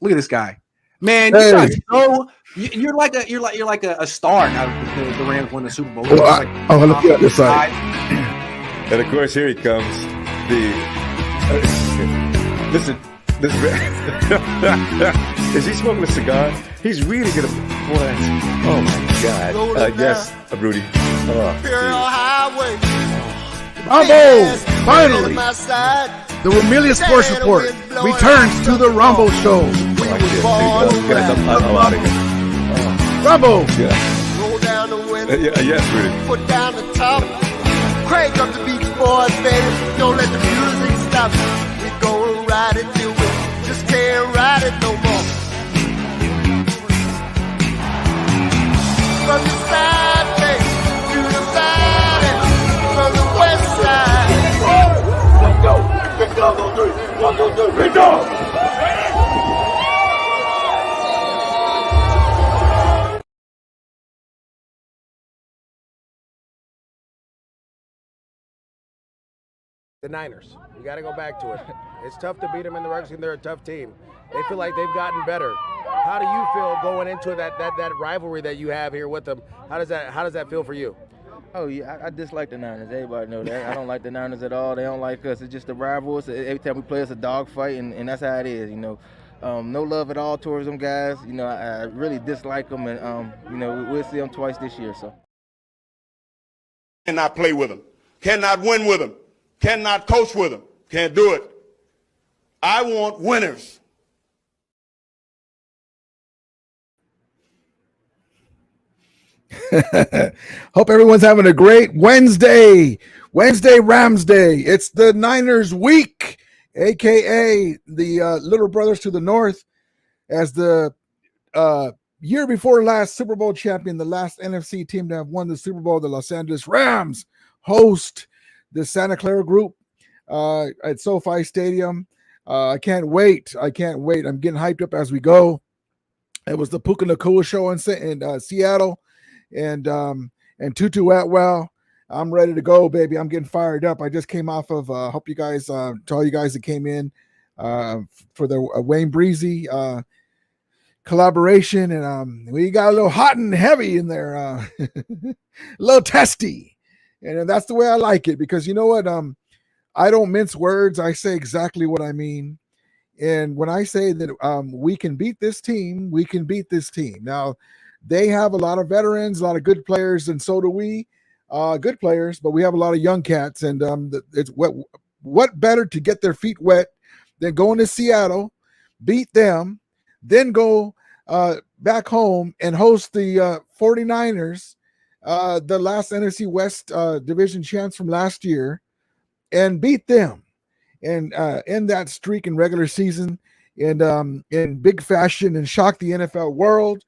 Look at this guy. Man, you guys know you're like a star now that the Rams won the Super Bowl. Look at this side. And of course, here he comes. Listen, is he smoking a cigar? He's really gonna. What? Oh my God! Yes, Rudy. Rambo, finally, the Rumillia Sports Report returns to the Rambo Show. I'm out of here. Rambo. Roll down the window. Yes, Rudy. Put down the top. Crank up the Beach Boys, baby. Don't let the music stop. We gon' ride it till we just can't ride it no more. From the side, baby, to the side, from the west side. Let's go. Let's go. 1, 2, 3. Let's go. The Niners. You got to go back to it. It's tough to beat them in the regular season. They're a tough team. They feel like they've gotten better. How do you feel going into that rivalry that you have here with them? How does that feel for you? Oh yeah, I dislike the Niners. Everybody know that. I don't like the Niners at all. They don't like us. It's just a rival. Every time we play, it's a dogfight, and that's how it is. No love at all towards them guys. I really dislike them, and we'll see them twice this year. So. Cannot play with them. Cannot win with them. Cannot coach with them. Can't do it. I want winners. Hope everyone's having a great Wednesday Rams Day. It's the Niners week, aka the little brothers to the north, as the year before last Super Bowl champion, the last NFC team to have won the Super Bowl, the Los Angeles Rams host the Santa Clara group at SoFi Stadium. I can't wait. I'm getting hyped up as we go. It was the Puka Nakua show in Seattle, and Tutu Atwell. I'm ready to go, baby. I'm getting fired up. I just came off of hope you guys, to all you guys that came in for the Wayne Breezy collaboration, and we got a little hot and heavy in there, a little testy, and that's the way I like it, because you know what, I don't mince words. I say exactly what I mean. And when I say that we can beat this team, we can beat this team. Now, they have a lot of veterans, a lot of good players, and so do we. Good players, but we have a lot of young cats, and it's what better to get their feet wet than going to Seattle, beat them, then go back home and host the 49ers, the last NFC West division champs from last year, and beat them, and end that streak in regular season and in big fashion, and shock the NFL world.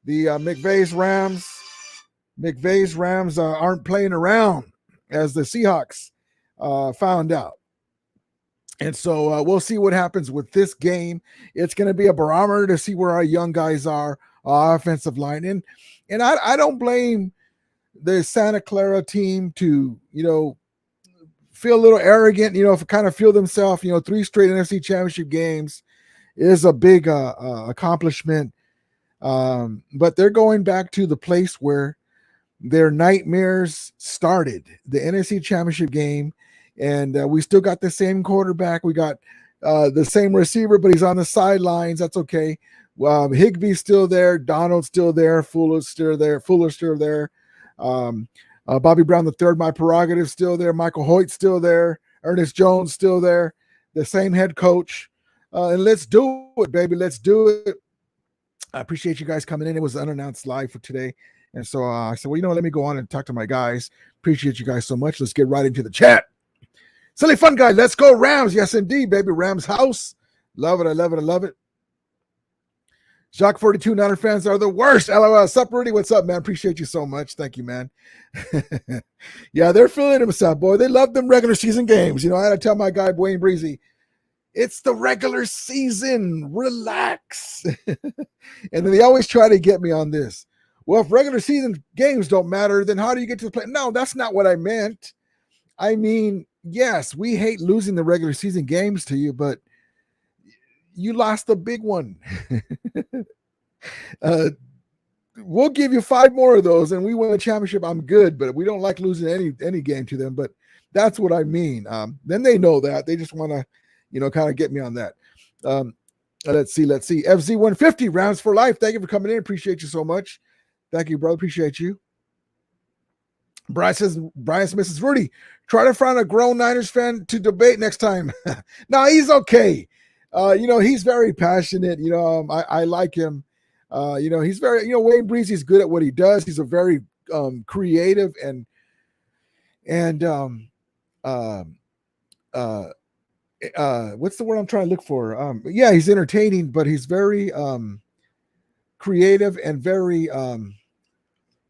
The McVay's Rams aren't playing around, as the Seahawks found out. And so we'll see what happens with this game. It's going to be a barometer to see where our young guys are, our offensive line. And I don't blame the Santa Clara team to, feel a little arrogant, kind of feel themselves, 3 straight NFC championship games is a big accomplishment. But they're going back to the place where their nightmares started, the NFC championship game. And we still got the same quarterback. We got the same receiver, but he's on the sidelines. That's okay. Higbee's still there. Donald's still there. Fuller's still there. Bobby Brown III, my prerogative, still there. Michael Hoyt's still there. Ernest Jones still there. The same head coach. And let's do it, baby. Let's do it. I appreciate you guys coming in. It was unannounced live for today. And so I said, well, let me go on and talk to my guys. Appreciate you guys so much. Let's get right into the chat. Silly fun guy. Let's go Rams. Yes, indeed, baby. Rams house. Love it. I love it. Jacques 42 Niner fans are the worst. LOL. Sup, Rudy? What's up, man? Appreciate you so much. Thank you, man. Yeah, they're feeling themselves, boy. They love them regular season games. I had to tell my guy, Wayne Breezy, it's the regular season. Relax. And then they always try to get me on this. Well, if regular season games don't matter, then how do you get to the play? No, that's not what I meant. I mean, yes, we hate losing the regular season games to you, but you lost a big one. We'll give you 5 more of those and we win the championship. I'm good, but we don't like losing any game to them. But that's what I mean. Then they know that. They just want to, kind of get me on that. Let's see. FZ150 Rounds for Life. Thank you for coming in. Appreciate you so much. Thank you, brother. Appreciate you. Brian Smith Rudy, try to find a grown Niners fan to debate next time. No, he's okay. He's very passionate. I like him. He's very, Wayne Breezy's good at what he does. He's a very creative and what's the word I'm trying to look for? He's entertaining, but he's very creative and very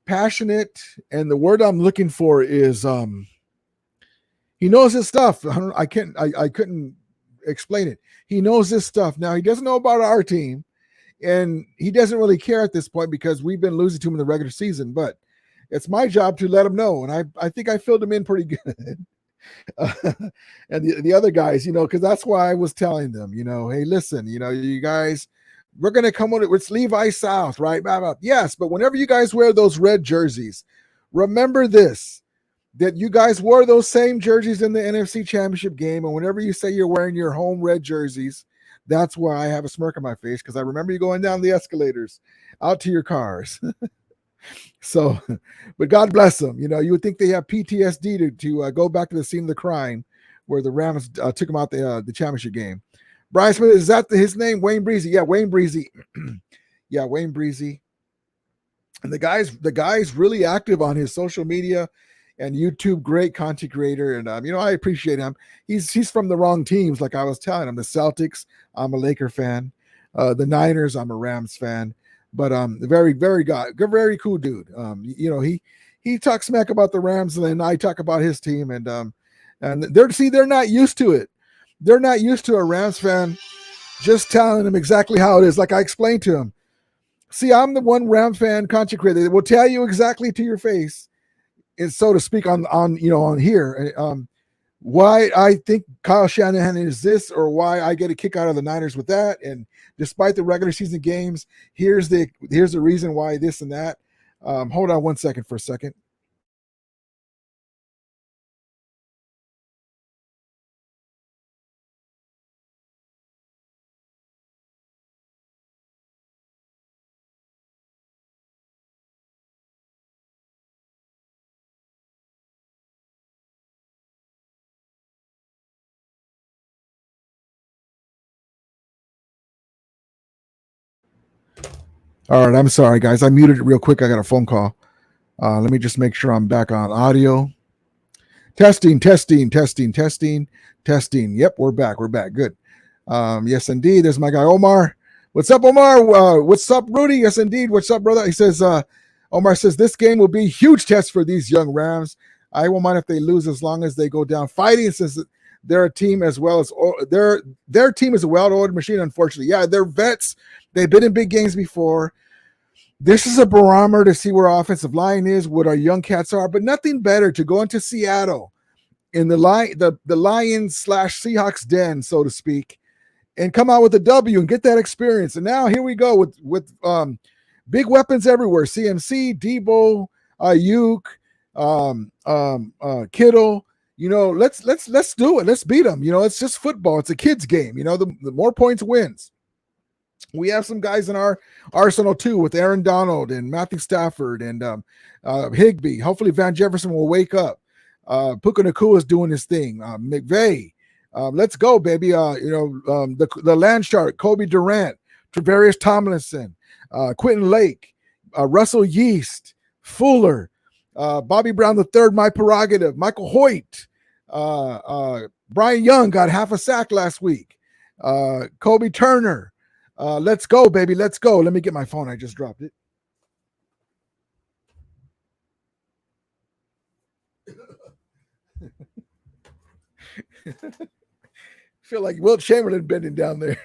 passionate. And the word I'm looking for is he knows his stuff. I couldn't explain it. He knows his stuff. Now he doesn't know about our team. And he doesn't really care at this point because we've been losing to him in the regular season, but it's my job to let him know. And I think I filled him in pretty good. And the other guys, because that's why I was telling them, hey, listen, you guys, we're going to come on it with Levi South, right? Yes, but whenever you guys wear those red jerseys, remember this, that you guys wore those same jerseys in the NFC Championship game. And whenever you say you're wearing your home red jerseys, that's why I have a smirk on my face, because I remember you going down the escalators out to your cars. So, but God bless them. You would think they have PTSD to go back to the scene of the crime where the Rams took them out the championship game. Brian Smith, is that his name? Wayne Breezy. Yeah, Wayne Breezy. Yeah, Wayne Breezy. And the guy's really active on his social media and YouTube, great content creator. And, I appreciate him. He's from the wrong teams. Like I was telling him, the Celtics, I'm a Laker fan. The Niners, I'm a Rams fan. But very, very very cool dude. He talks smack about the Rams, and then I talk about his team. And they're not used to it. They're not used to a Rams fan just telling them exactly how it is. Like I explained to him. See, I'm the one Ram fan content creator that will tell you exactly to your face, and so to speak, on here, why I think Kyle Shanahan is this, or why I get a kick out of the Niners with that. And despite the regular season games, here's the reason why this and that. Hold on one second for a second. All right, I'm sorry, guys. I muted it real quick. I got a phone call. Let me just make sure I'm back on audio. Testing. Yep, we're back. Good. Yes, indeed. There's my guy, Omar. What's up, Omar? What's up, Rudy? Yes, indeed. What's up, brother? He says, Omar says, this game will be a huge test for these young Rams. I won't mind if they lose as long as they go down fighting, since they're a team as well as their team is a well-oiled machine, unfortunately. Yeah, they're vets. They've been in big games before. This is a barometer to see where our offensive line is, what our young cats are, but nothing better to go into Seattle in the Lions/Seahawks den, so to speak, and come out with a W and get that experience. And now here we go with big weapons everywhere. CMC, Debo, Ayuk, Kittle. Let's do it. Let's beat them. It's just football. It's a kid's game. The more points wins. We have some guys in our arsenal too, with Aaron Donald and Matthew Stafford and Higbee. Hopefully Van Jefferson will wake up. Puka Nacua is doing his thing. McVay. Let's go, baby. The land shark, Kobe Durant, Travarius Tomlinson, Quentin Lake, Russell Yeast, Fuller, Bobby Brown III, my prerogative, Michael Hoyt, Brian Young got half a sack last week, Kobe Turner. Let's go, baby. Let's go. Let me get my phone. I just dropped it. Feel like Wilt Chamberlain bending down there.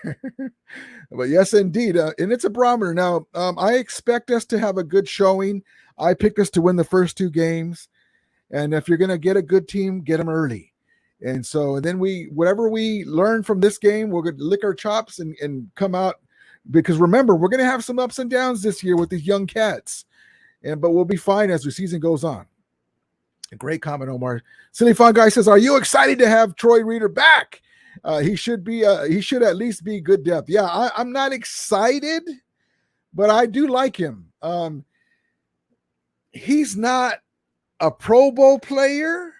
But yes, indeed. And it's a barometer. Now, I expect us to have a good showing. I picked us to win the first 2 games. And if you're going to get a good team, get them early. And so, and then whatever we learn from this game, we're going to lick our chops and come out, because remember, we're going to have some ups and downs this year with these young cats, but we'll be fine as the season goes on. A great comment, Omar. Silly Fun Guy says, "Are you excited to have Troy Reader back? He should at least be good depth." Yeah, I'm not excited, but I do like him. He's not a Pro Bowl player,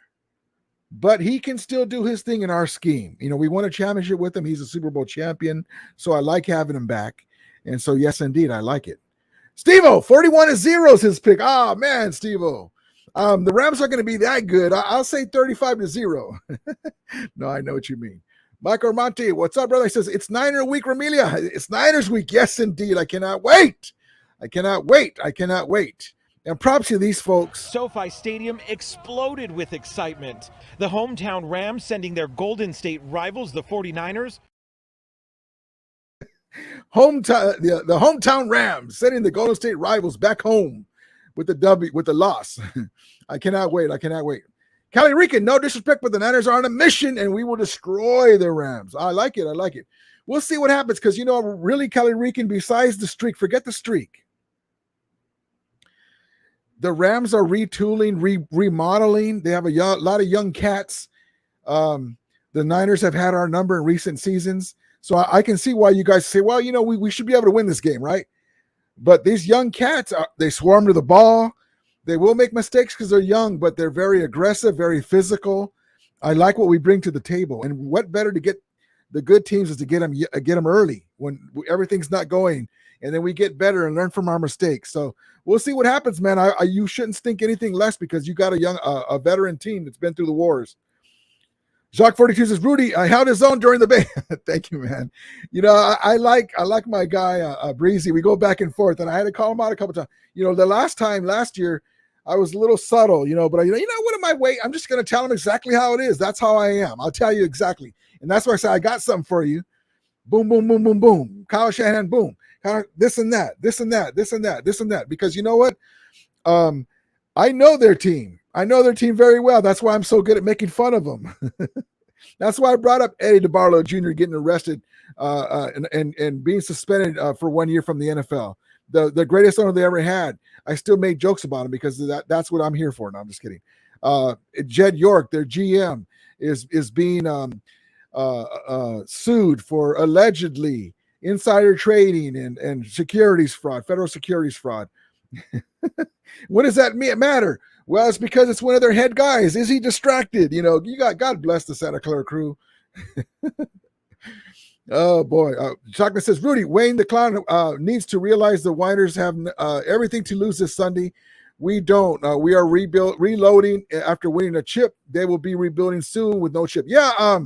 but he can still do his thing in our scheme. You know, we won a championship with him. He's a Super Bowl champion, so I like having him back. And so, yes, indeed, I like it. Steve-O, 41-0 is his pick. Oh, man, Steve-O. The Rams aren't going to be that good. I'll say 35-0. No, I know what you mean. Mike Armante, what's up, brother? He says, it's Niner week, Ramelia. It's Niners week. Yes, indeed. I cannot wait. I cannot wait. And props to these folks. SoFi Stadium exploded with excitement. The hometown Rams sending their Golden State rivals, the 49ers. The hometown Rams sending the Golden State rivals back home with the loss. I cannot wait. Cali Rican, no disrespect, but the Niners are on a mission and we will destroy the Rams. I like it. We'll see what happens, because, you know, really, Cali Rican, besides the streak, forget the streak. The Rams are retooling, remodeling. They have a lot of young cats. The Niners have had our number in recent seasons. So I can see why you guys say, well, you know, we should be able to win this game, right? But these young cats, they swarm to the ball. They will make mistakes because they're young, but they're very aggressive, very physical. I like what we bring to the table. And what better to get the good teams is to get them early when everything's not going. And then we get better and learn from our mistakes. So we'll see what happens, man. You shouldn't think anything less, because you got a veteran team that's been through the wars. Jacques 42 says, Rudy, I held his own during the bay. Thank you, man. You know, I like my guy, Breezy. We go back and forth, and I had to call him out a couple times. You know, the last year, I was a little subtle, you know, but what am I waiting? I'm just going to tell him exactly how it is. That's how I am. I'll tell you exactly. And that's why I say, I got something for you. Boom, boom, boom, boom, boom. Kyle Shanahan, boom. This and that. Because you know what? I know their team. Very well. That's why I'm so good at making fun of them. That's why I brought up Eddie DeBarlo Jr. getting arrested and being suspended for 1 year from the NFL. The greatest owner they ever had. I still made jokes about him because that's what I'm here for. No, I'm just kidding. Jed York, their GM, is being sued for allegedly insider trading and securities fraud, federal securities fraud. What does that matter? Well, it's because it's one of their head guys. Is he distracted? You know, God bless the Santa Clara crew. Oh boy. Chocolate says, Rudy, Wayne the Clown needs to realize the Niners have everything to lose this Sunday. We don't. We are reloading after winning a chip. They will be rebuilding soon with no chip. Yeah.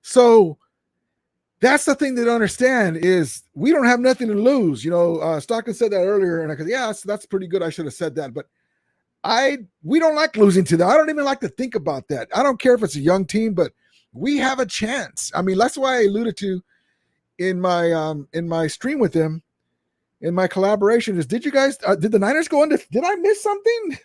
So that's the thing they don't understand is we don't have nothing to lose. You know, Stockton said that earlier, and I said, yeah, that's pretty good. I should have said that, but we don't like losing to them. I don't even like to think about that. I don't care if it's a young team, but we have a chance. I mean, that's why I alluded to in my stream with them, in my collaboration, is did the Niners go into? Did I miss something?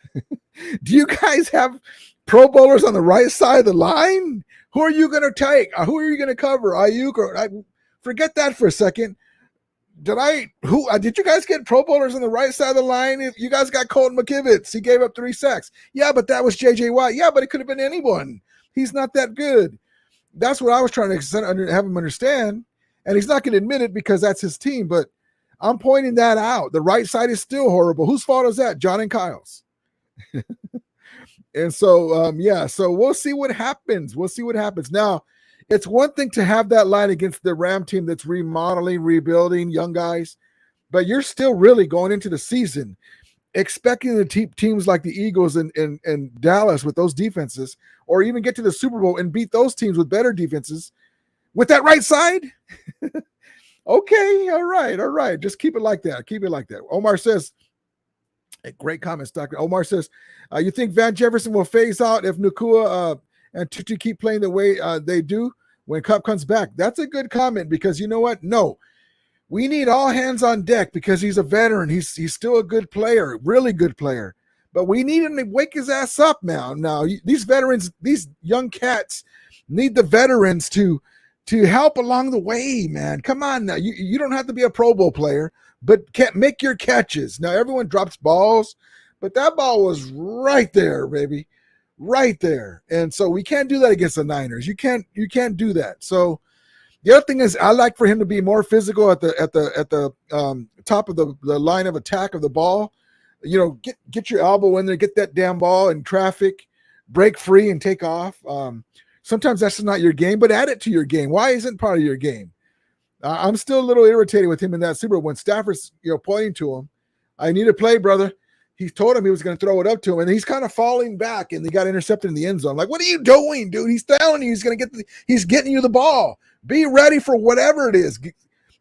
Do you guys have Pro Bowlers on the right side of the line? Who are you going to take? Who are you going to cover? Ayuk or forget that for a second. Did you guys get Pro Bowlers on the right side of the line? You guys got Colton McKivitz. He gave up 3 sacks. Yeah, but that was J.J. Watt. Yeah, but it could have been anyone. He's not that good. That's what I was trying to have him understand. And he's not going to admit it because that's his team, but I'm pointing that out. The right side is still horrible. Whose fault is that? John and Kyle's. And so, so we'll see what happens. Now, it's one thing to have that line against the Ram team that's remodeling, rebuilding, young guys, but you're still really going into the season expecting the teams like the Eagles and Dallas with those defenses, or even get to the Super Bowl and beat those teams with better defenses with that right side. Okay, all right. Just keep it like that. Omar says, a great comment, Dr. Omar says, you think Van Jefferson will phase out if Nacua and Tutu keep playing the way they do when Cup comes back? That's a good comment because you know what? No, we need all hands on deck because he's a veteran. He's still a good player, really good player. but we need him to wake his ass up now. Now, these veterans, these young cats need the veterans to help along the way, man. Come on now. You don't have to be a Pro Bowl player, but can't make your catches. Now, everyone drops balls, but that ball was right there, baby. Right there. And so we can't do that against the Niners. You can't do that. So the other thing is I like for him to be more physical at the top of the line of attack of the ball. You know, get your elbow in there, get that damn ball in traffic, break free and take off. Sometimes that's not your game, but add it to your game. Why isn't part of your game? I'm still a little irritated with him in that Super Bowl when Stafford's, pointing to him. I need a play, brother. He told him he was going to throw it up to him, and he's kind of falling back, and he got intercepted in the end zone. Like, what are you doing, dude? He's telling you he's getting you the ball. Be ready for whatever it is.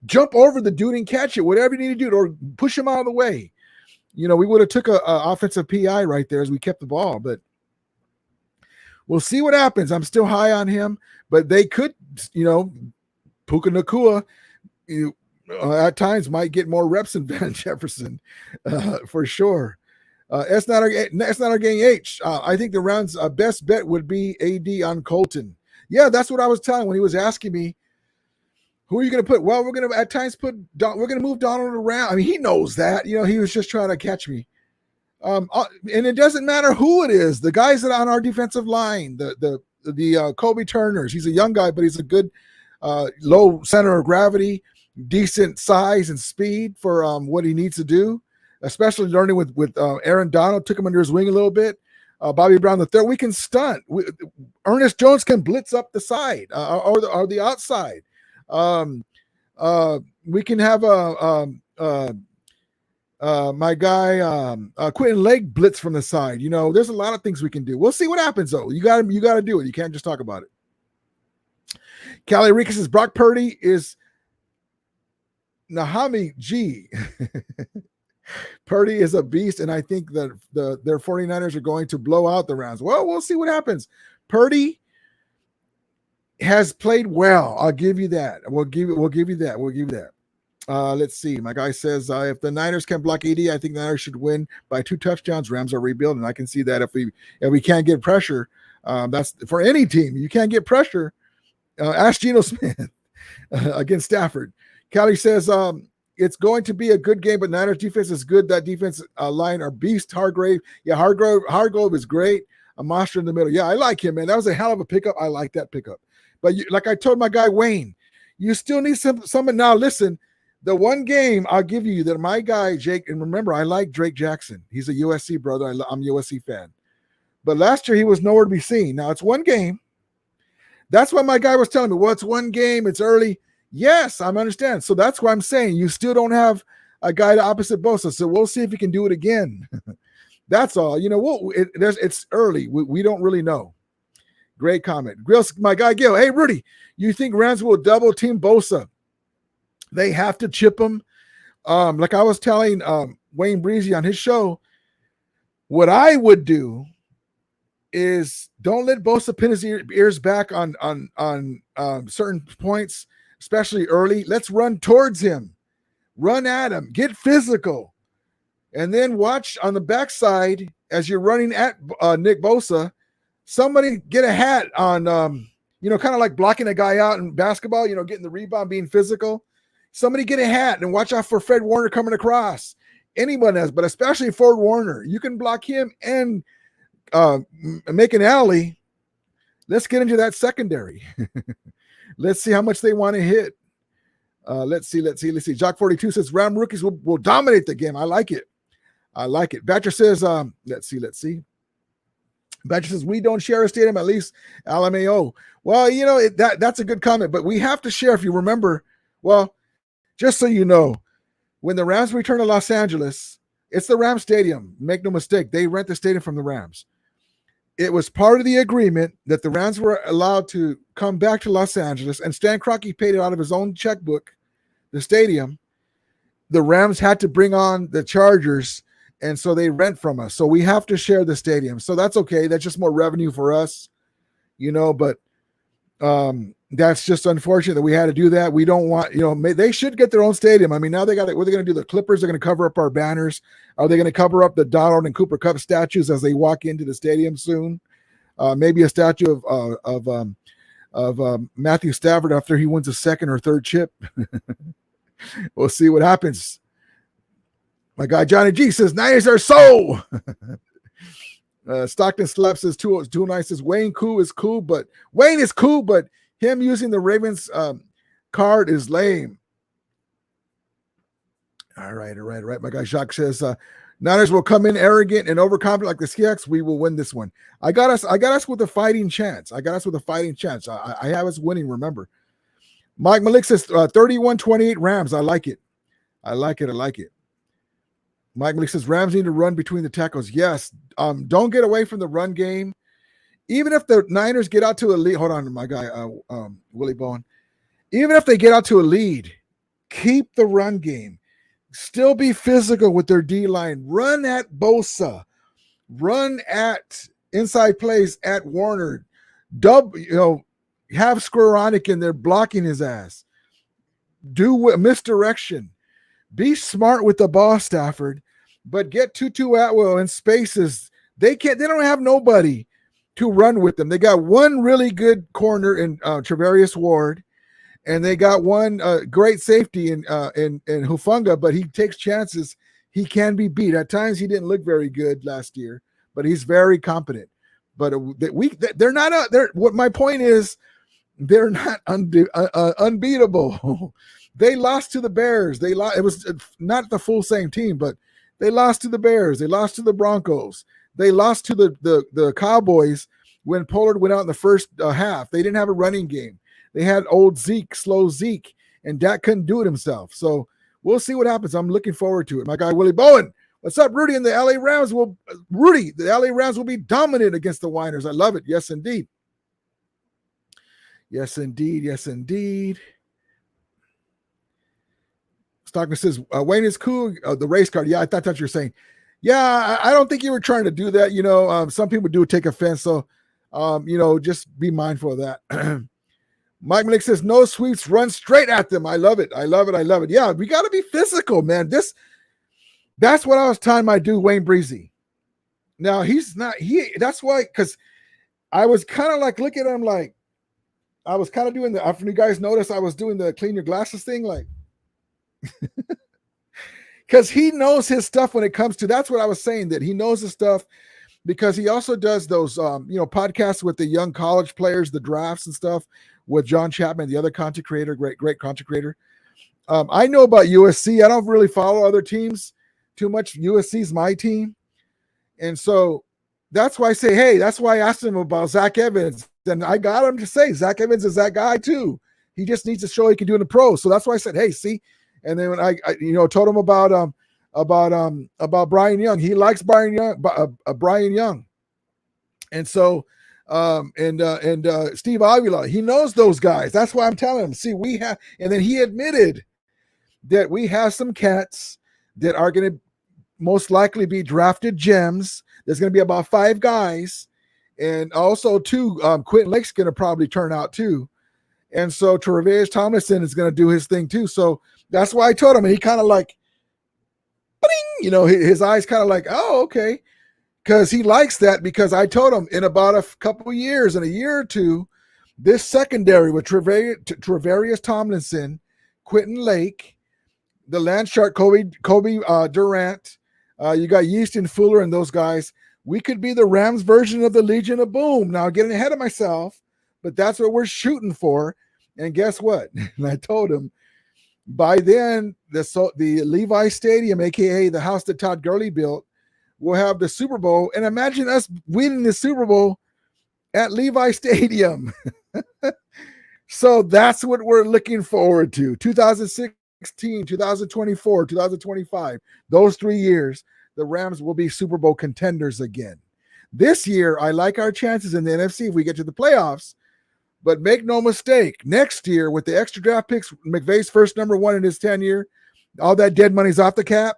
Jump over the dude and catch it, whatever you need to do, or push him out of the way. We would have took a offensive PI right there as we kept the ball, but we'll see what happens. I'm still high on him, but they could, Puka Nacua, at times might get more reps than Van Jefferson, for sure. That's not our gang H. I think the round's best bet would be AD on Colton. Yeah, that's what I was telling when he was asking me, who are you going to put? Well, we're going to at times we're going to move Donald around. I mean, he knows that. He was just trying to catch me. And it doesn't matter who it is. The guys that are on our defensive line, the Kobe Turners. He's a young guy, but he's a good low center of gravity, decent size and speed for what he needs to do. Especially learning with Aaron Donald, took him under his wing a little bit. Bobby Brown the third, we can stunt. Ernest Jones can blitz up the side or the outside. We can have my guy Quentin Lake blitz from the side. There's a lot of things we can do. We'll see what happens though. You got to do it. You can't just talk about it. Callie Rica says Brock Purdy is Nahami G. Purdy is a beast, and I think that their 49ers are going to blow out the Rams. Well, we'll see what happens. Purdy has played well. I'll give you that. We'll give you that. Let's see. My guy says if the Niners can block AD, I think the Niners should win by 2 touchdowns. Rams are rebuilding. I can see that if we can't get pressure, that's for any team. You can't get pressure. Ask Geno Smith against Stafford. Callie says it's going to be a good game, but Niners defense is good. That defense line are beast. Hargrave. Yeah, Hargrove is great. A monster in the middle. Yeah, I like him, man. That was a hell of a pickup. I like that pickup. But like I told my guy Wayne, you still need someone. Now, listen, the one game I'll give you that my guy Jake, and remember, I like Drake Jackson. He's a USC brother. I'm a USC fan. But last year, he was nowhere to be seen. Now, it's one game. That's why my guy was telling me, well, it's one game. It's early. Yes, I understand. So that's why I'm saying you still don't have a guy to opposite Bosa. So we'll see if he can do it again. That's all. It's early. We don't really know. Great comment. My guy Gil. Hey, Rudy, you think Rams will double team Bosa? They have to chip him. Like I was telling Wayne Breezy on his show, what I would do is don't let Bosa pin his ears back on certain points, especially early. Let's run towards him, run at him, get physical, and then watch on the backside as you're running at Nick Bosa. Somebody get a hat on, kind of like blocking a guy out in basketball, getting the rebound, being physical. Somebody get a hat and watch out for Fred Warner coming across. Anyone else, but especially Fred Warner. You can block him and make an alley. Let's get into that secondary. Let's see how much they want to hit. Let's see. Jock 42 says Ram rookies will dominate the game. I like it. Batcher says, let's see. Batcher says we don't share a stadium, at least LMAO. Well, that's a good comment, but we have to share. If you remember, well, just so you know, when the Rams return to Los Angeles, it's the Rams Stadium. Make no mistake, they rent the stadium from the Rams. It was part of the agreement that the Rams were allowed to come back to Los Angeles, and Stan Kroenke paid it out of his own checkbook, the stadium. The Rams had to bring on the Chargers, and so they rent from us. So we have to share the stadium. So that's okay. That's just more revenue for us, but That's just unfortunate that we had to do that. We don't want, they should get their own stadium. I mean, now they got it. What are they going to do? The Clippers are going to cover up our banners. Are they going to cover up the Donald and Cooper Cup statues as they walk into the stadium soon? Maybe a statue of Matthew Stafford after he wins a second or third chip. We'll see what happens. My guy Johnny G says Niners are so. Stockton Slap says too nice. Says Wayne is cool, but him using the Ravens card is lame. All right. My guy Jacques says Niners will come in arrogant and overconfident like the Seahawks. We will win this one. I got us with a fighting chance. I have us winning, remember. Mike Malik says 31-28 Rams. I like it. Mike Malik says Rams need to run between the tackles. Yes. Don't get away from the run game. Even if the Niners get out to a lead, hold on, my guy, Willie Bowen. Even if they get out to a lead, keep the run game. Still be physical with their D-line. Run at Bosa. Run at inside plays at Warner. Have Skoranek in there blocking his ass. Do misdirection. Be smart with the ball, Stafford, but get Tutu Atwell in spaces. They don't have nobody to run with them. They got one really good corner in Travarius Ward, and they got one great safety in Hufanga, but he takes chances. He can be beat. At times he didn't look very good last year, but he's very competent. But they're not. What my point is, they're not unbeatable. They lost to the Bears. It was not the full same team, but they lost to the Bears. They lost to the Broncos. They lost to the Cowboys when Pollard went out in the first half. They didn't have a running game. They had old slow Zeke, and Dak couldn't do it himself. So we'll see what happens. I'm looking forward to it. My guy Willie Bowen, what's up, Rudy? And the LA Rams will be dominant against the Niners. I love it. Yes, indeed. Yes, indeed. Stockman says, Wayne is cool. The race card. Yeah, I thought that's what you're saying. Yeah, I don't think you were trying to do that. Some people do take offense. So, just be mindful of that. Mike Malik says, no sweeps, run straight at them. I love it. Yeah, we got to be physical, man. That's what I was telling my dude, Wayne Breezy. Now, that's why, because I was kind of like, look at him like, I was kind of doing after you guys notice, I was doing the clean your glasses thing, like, because he knows his stuff when it comes to, that's what I was saying, that he knows his stuff because he also does those, podcasts with the young college players, the drafts and stuff with John Chapman, the other content creator, great content creator. I know about USC. I don't really follow other teams too much. USC's my team. And so that's why I say, hey, that's why I asked him about Zach Evans. Then I got him to say Zach Evans is that guy too. He just needs to show he can do it in the pros. So that's why I said, hey, see. And then when I told him about Brian Young, he likes Brian Young, and so Steve Avila, he knows those guys. That's why I'm telling him. See, we have, and then he admitted that we have some cats that are going to most likely be drafted gems. There's going to be about 5 guys, and also 2. Quentin Lake's going to probably turn out too, and so Travarius Tomlinson is going to do his thing too. So that's why I told him, and he kind of like, his eyes kind of like, oh, okay. Because he likes that, because I told him in about a couple of years, in a year or two, this secondary with Travarius Tomlinson, Quentin Lake, the land shark, Kobe Durant, you got Yeaston Fuller and those guys, we could be the Rams version of the Legion of Boom. Now, getting ahead of myself, but that's what we're shooting for. And guess what? And I told him, by then, the Levi Stadium, a.k.a. the house that Todd Gurley built, will have the Super Bowl. And imagine us winning the Super Bowl at Levi Stadium. So that's what we're looking forward to. 2016, 2024, 2025, those 3 years, the Rams will be Super Bowl contenders again. This year, I like our chances in the NFC if we get to the playoffs. But make no mistake, next year with the extra draft picks, McVay's first number 1 in his tenure, all that dead money's off the cap.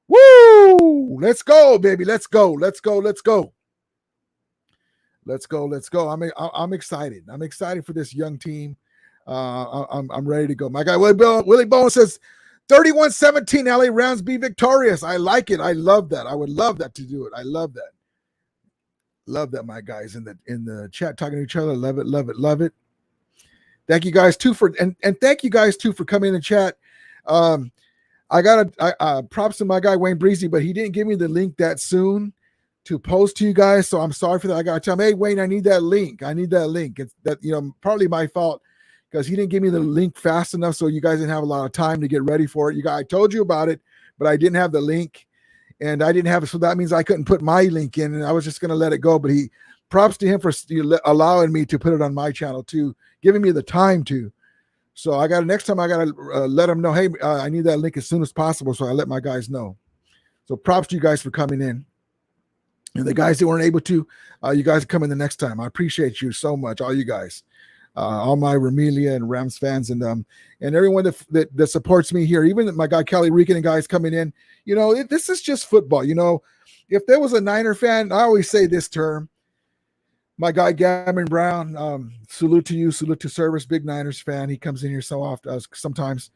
Woo! Let's go, baby. Let's go. Let's go. Let's go. I'm excited. I'm excited for this young team. I'm ready to go. My guy Willie Bone says 31-17 LA Rams be victorious. I like it. I love that. I would love that to do it. I love that. Love that, my guys in the chat talking to each other. Love it, love it, love it. Thank you guys too for and thank you guys too for coming in the chat. I got props to my guy Wayne Breezy, but he didn't give me the link that soon to post to you guys. So I'm sorry for that. I got to tell him, hey Wayne, I need that link. It's that, partly my fault because he didn't give me the link fast enough. So you guys didn't have a lot of time to get ready for it. I told you about it, but I didn't have the link and I didn't have it. So that means I couldn't put my link in and I was just going to let it go. But props to him for allowing me to put it on my channel too, giving me the time to. So next time I got to let him know, hey, I need that link as soon as possible. So I let my guys know. So props to you guys for coming in. And the guys that weren't able to, you guys come in the next time. I appreciate you so much, all you guys, all my Ramelia and Rams fans, and everyone that supports me here. Even my guy Kelly Rican and guys coming in. This is just football. If there was a Niner fan, I always say this term. My guy Gavin Brown, salute to you, salute to service, big Niners fan. He comes in here so often, sometimes.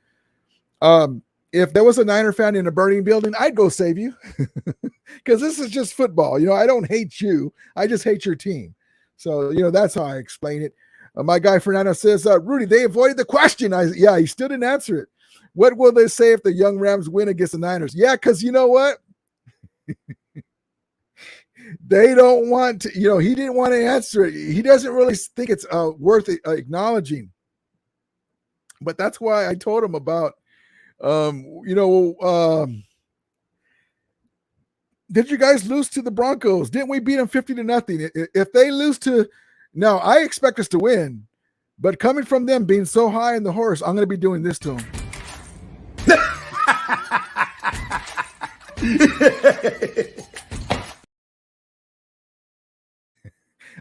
If there was a Niner fan in a burning building, I'd go save you because this is just football. I don't hate you. I just hate your team. So, that's how I explain it. My guy Fernando says, Rudy, they avoided the question. He still didn't answer it. What will they say if the young Rams win against the Niners? Yeah, because you know what? They don't want to, he didn't want to answer it. He doesn't really think it's worth acknowledging. But that's why I told him about, did you guys lose to the Broncos? Didn't we beat them 50-0? If they lose now I expect us to win, but coming from them being so high in the horse, I'm going to be doing this to them.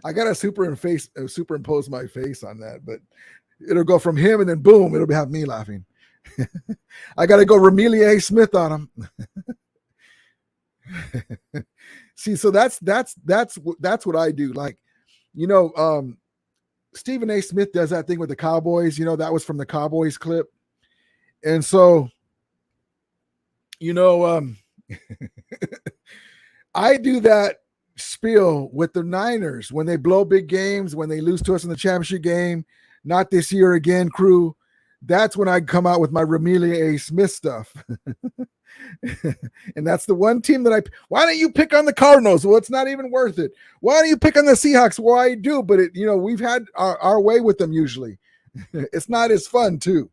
I got to superimpose my face on that, but it'll go from him and then boom, it'll have me laughing. I got to go Ramelia A. Smith on him. See, so that's what I do. Like, Stephen A. Smith does that thing with the Cowboys. That was from the Cowboys clip. And so, I do that spiel with the Niners when they blow big games, when they lose to us in the championship game, not this year again, crew. That's when I come out with my Ramelia A. Smith stuff. And that's the one team that why don't you pick on the Cardinals? Well, it's not even worth it. Why don't you pick on the Seahawks? Well, I do, but we've had our way with them usually. It's not as fun too.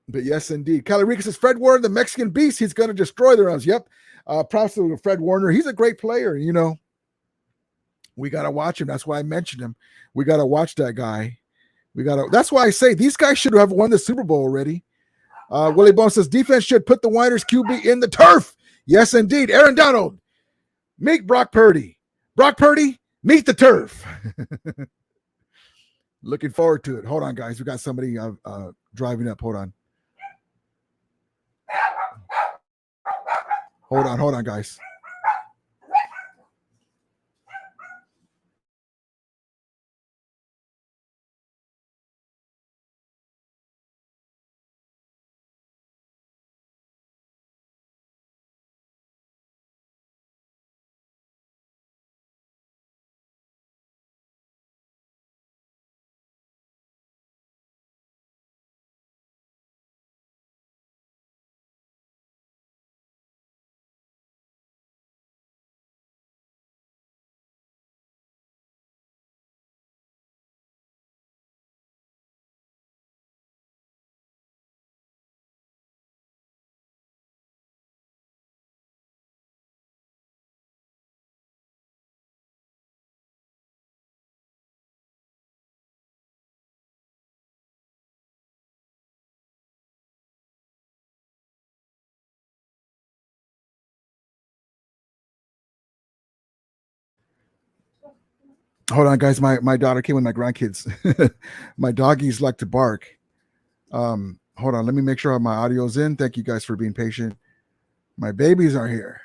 But yes, indeed. Calarica says, Fred Warner, the Mexican beast, he's going to destroy the Rams. Yep. Props to Fred Warner. He's a great player. We got to watch him. That's why I mentioned him. We got to watch that guy. That's why I say these guys should have won the Super Bowl already. Willie Bone says defense should put the Niners QB in the turf. Yes, indeed. Aaron Donald, meet Brock Purdy. Brock Purdy, meet the turf. Looking forward to it. Hold on, guys. We got somebody driving up. Hold on, guys. Hold on, guys. My daughter came with my grandkids. My doggies like to bark. Hold on. Let me make sure my audio's in. Thank you guys for being patient. My babies are here.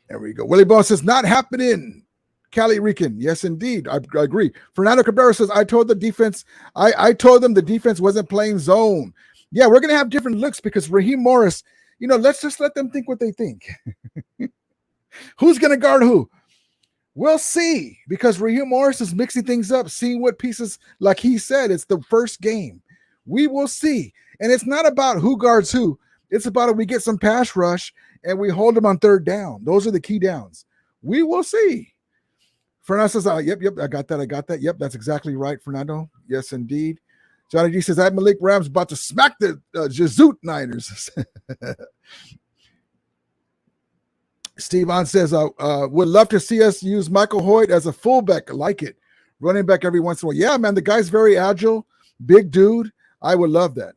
There we go. Willie Bone says, not happening. Cali Rican. Yes, indeed. I agree. Fernando Cabrera says, I told them the defense wasn't playing zone. Yeah, we're going to have different looks because Raheem Morris, let's just let them think what they think. Who's going to guard who? We'll see, because Raheem Morris is mixing things up, seeing what pieces, like he said, it's the first game. We will see. And it's not about who guards who. It's about if we get some pass rush and we hold them on third down. Those are the key downs. We will see. Fernando says, yep, I got that. Yep, that's exactly right, Fernando. Yes, indeed. Johnny G says, that Malik Ram's about to smack the Jesuit Niners. Steve On says, would love to see us use Michael Hoyt as a fullback. I like it. Running back every once in a while. Yeah, man, the guy's very agile, big dude. I would love that.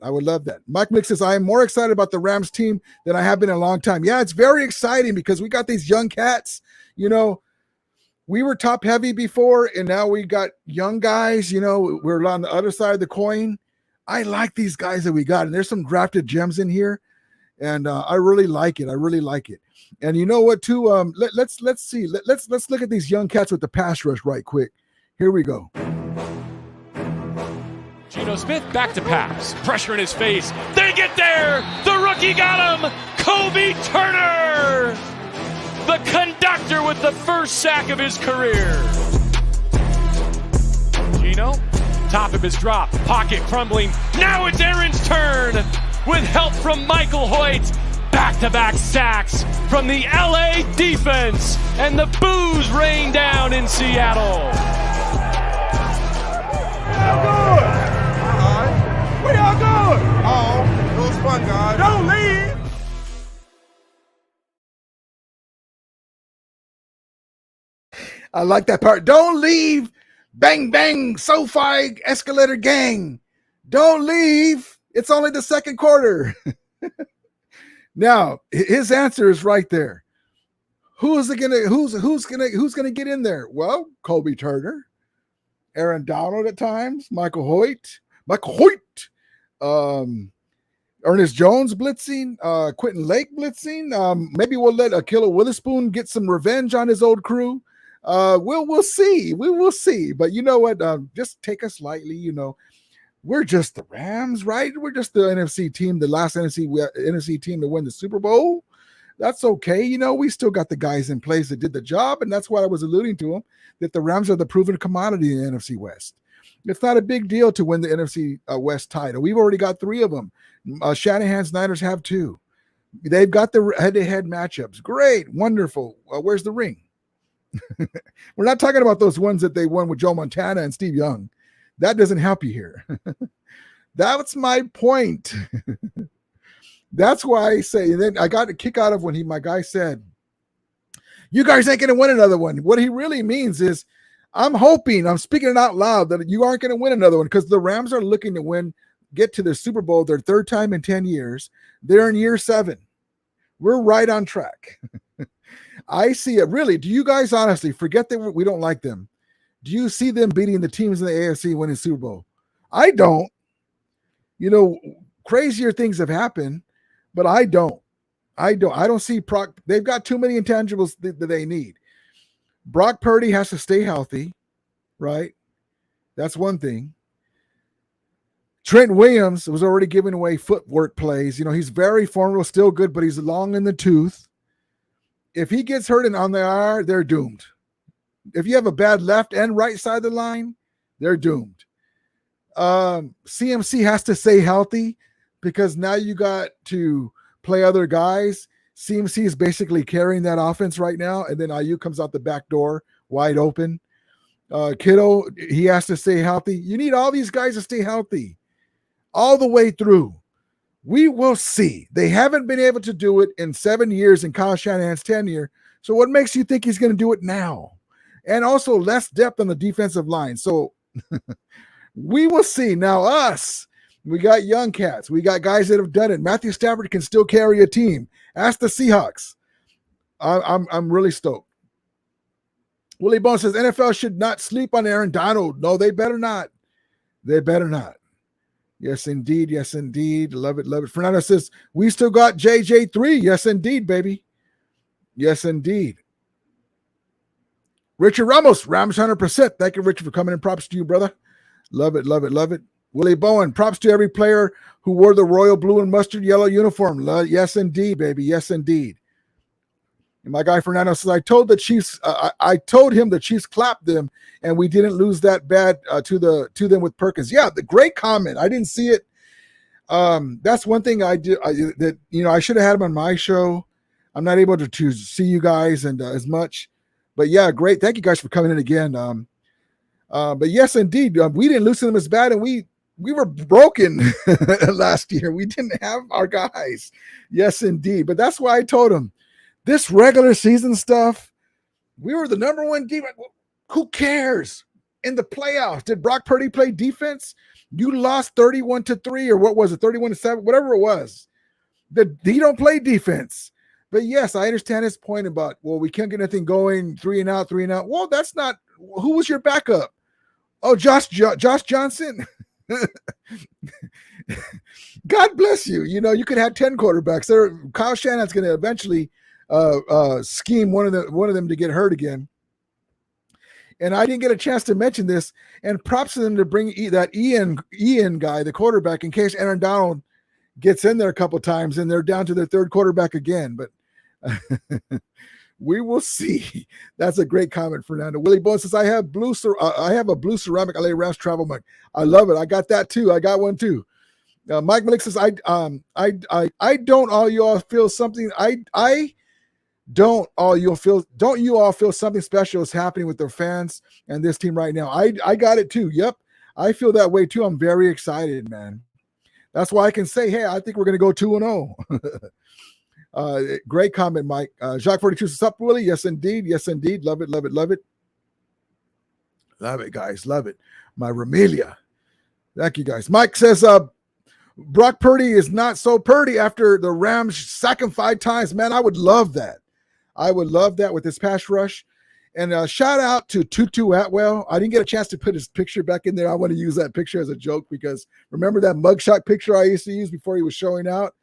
Mike Mick says, I am more excited about the Rams team than I have been in a long time. Yeah, it's very exciting because we got these young cats. We were top heavy before, and now we got young guys. We're on the other side of the coin. I like these guys that we got, and there's some drafted gems in here, and I really like it. And you know what, too? Let's see. Let's look at these young cats with the pass rush right quick. Here we go. Geno Smith back to pass. Pressure in his face. They get there. The rookie got him. Kobe Turner, the conductor, with the first sack of his career. Geno, top of his drop. Pocket crumbling. Now it's Aaron's turn with help from Michael Hoyt. Back-to-back sacks from the LA defense, and the boos rain down in Seattle. We all good. Oh, it was fun, guys. Don't leave. I like that part. Don't leave. Bang, bang. SoFi escalator gang. Don't leave. It's only the second quarter. Now, his answer is right there. Who's gonna get in there? Well, Kobe Turner, Aaron Donald at times, Michael Hoyt, Ernest Jones blitzing, Quentin Lake blitzing. Maybe we'll let Akilla Witherspoon get some revenge on his old crew. We'll see. We will see. But you know what? Just take us lightly. We're just the Rams, right? We're just the NFC team, the last NFC team to win the Super Bowl. That's okay. We still got the guys in place that did the job, and that's what I was alluding to them, that the Rams are the proven commodity in the NFC West. It's not a big deal to win the NFC West title. We've already got 3 of them. Shanahan's Niners have 2. They've got the head-to-head matchups. Great, wonderful. Where's the ring? We're not talking about those ones that they won with Joe Montana and Steve Young. That doesn't help you here. That's my point. That's why I say, and then I got a kick out of when my guy said, you guys ain't going to win another one. What he really means is, I'm speaking it out loud, that you aren't going to win another one, because the Rams are looking to get to the Super Bowl their 3rd time in 10 years. They're in year 7. We're right on track. I see it. Really, do you guys honestly, forget that we don't like them, do you see them beating the teams in the AFC winning Super Bowl? I don't. Crazier things have happened, but I don't. I don't see they've got too many intangibles that they need. Brock Purdy has to stay healthy, right? That's one thing. Trent Williams was already giving away footwork plays. He's very formidable, still good, but he's long in the tooth. If he gets hurt and on the IR, they're doomed. If you have a bad left and right side of the line, they're doomed. CMC has to stay healthy, because now you got to play other guys. CMC is basically carrying that offense right now, and then IU comes out the back door wide open. Kittle, he has to stay healthy. You need all these guys to stay healthy all the way through. We will see. They haven't been able to do it in 7 years in Kyle Shanahan's tenure. So what makes you think he's going to do it now? And also less depth on the defensive line. So we will see. Now we got young cats. We got guys that have done it. Matthew Stafford can still carry a team. Ask the Seahawks. I'm really stoked. Willie Bone says NFL should not sleep on Aaron Donald. No, they better not. They better not. Yes, indeed. Yes, indeed. Love it. Love it. Fernando says, we still got JJ3. Yes, indeed, baby. Yes, indeed. Richard Ramos, Rams 100%. Thank you, Richard, for coming in. Props to you, brother. Love it, love it, love it. Willie Bowen, props to every player who wore the royal blue and mustard yellow uniform. Yes, indeed, baby. Yes, indeed. And my guy Fernando says, I told him the Chiefs clapped them and we didn't lose that bad to them with Perkins. Yeah, the great comment. I didn't see it. That's one thing I should have had him on my show. I'm not able to see you guys and as much, but yeah, great. Thank you guys for coming in again. But yes, indeed, we didn't lose to them as bad, and we were broken last year. We didn't have our guys. Yes, indeed. But that's why I told him this regular season stuff, we were the number one defense. Who cares? In the playoffs, did Brock Purdy play defense? You lost 31-3, or what was it, 31-7, whatever it was. He don't play defense. But yes, I understand his point about, well, we can't get anything going, 3 and out. Well, that's not. Who was your backup? Oh, Josh Johnson. God bless you. You know, you could have 10 quarterbacks. Kyle Shanahan's going to eventually scheme one of them to get hurt again. And I didn't get a chance to mention this. And props to them to bring that Ian guy, the quarterback, in case Aaron Donald gets in there a couple times and they're down to their third quarterback again. But we will see. That's a great comment, Fernando. Willie Bowen says, I have a blue ceramic LA Rams travel mug. I love it. I got that too. I got one too. Mike Malik says, I don't all you all feel something. Don't you all feel something special is happening with their fans and this team right now? I got it too. Yep. I feel that way too. I'm very excited, man. That's why I can say, hey, I think we're going to go 2-0. Great comment, Mike. Jacques 42 says, up, Willie? Yes, indeed. Yes, indeed. Love it, love it, love it. Love it, guys. Love it. My Ramelia. Thank you, guys. Mike says, Brock Purdy is not so Purdy after the Rams sack him 5 times. Man, I would love that. I would love that with this pass rush. And shout out to Tutu Atwell. I didn't get a chance to put his picture back in there. I want to use that picture as a joke because remember that mugshot picture I used to use before he was showing out?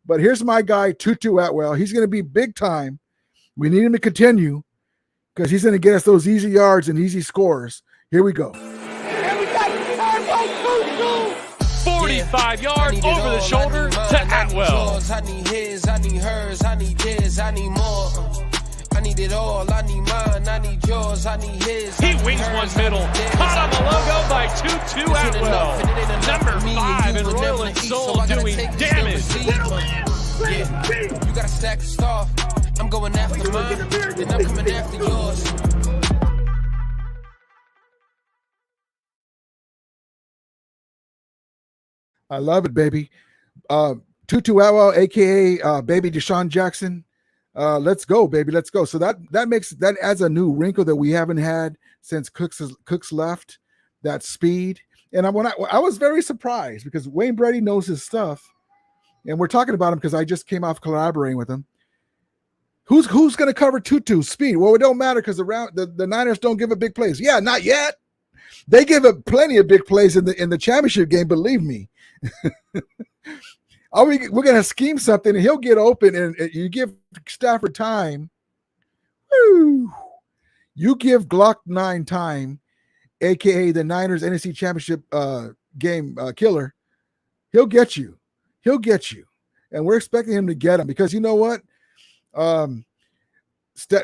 But here's my guy, Tutu Atwell. He's going to be big time. We need him to continue because he's going to get us those easy yards and easy scores. Here we go. 45 yards over the shoulder to Atwell. I need his, I need hers, I need this, I need more. I need it all, I need mine, I need yours, I need his. He wings one middle, caught on the logo by Tutu Atwell. Number 5 in Royal and Soul doing damage. Yeah, you gotta stack the stuff. I'm going after mine, and I'm coming after yours. I love it, baby. Tutu Atwell, aka baby Deshaun Jackson. Let's go, baby. Let's go. So that adds a new wrinkle that we haven't had since Cooks left. That speed, and I was very surprised because Wayne Brady knows his stuff, and we're talking about him because I just came off collaborating with him. Who's going to cover Tutu's speed? Well, it don't matter because the Niners don't give up big plays. Yeah, not yet. They give up plenty of big plays in the championship game. Believe me. We're going to scheme something and he'll get open and you give Stafford time. Woo, you give Glock 9 time, aka the Niners NFC Championship game killer. He'll get you. And we're expecting him to get him because you know what?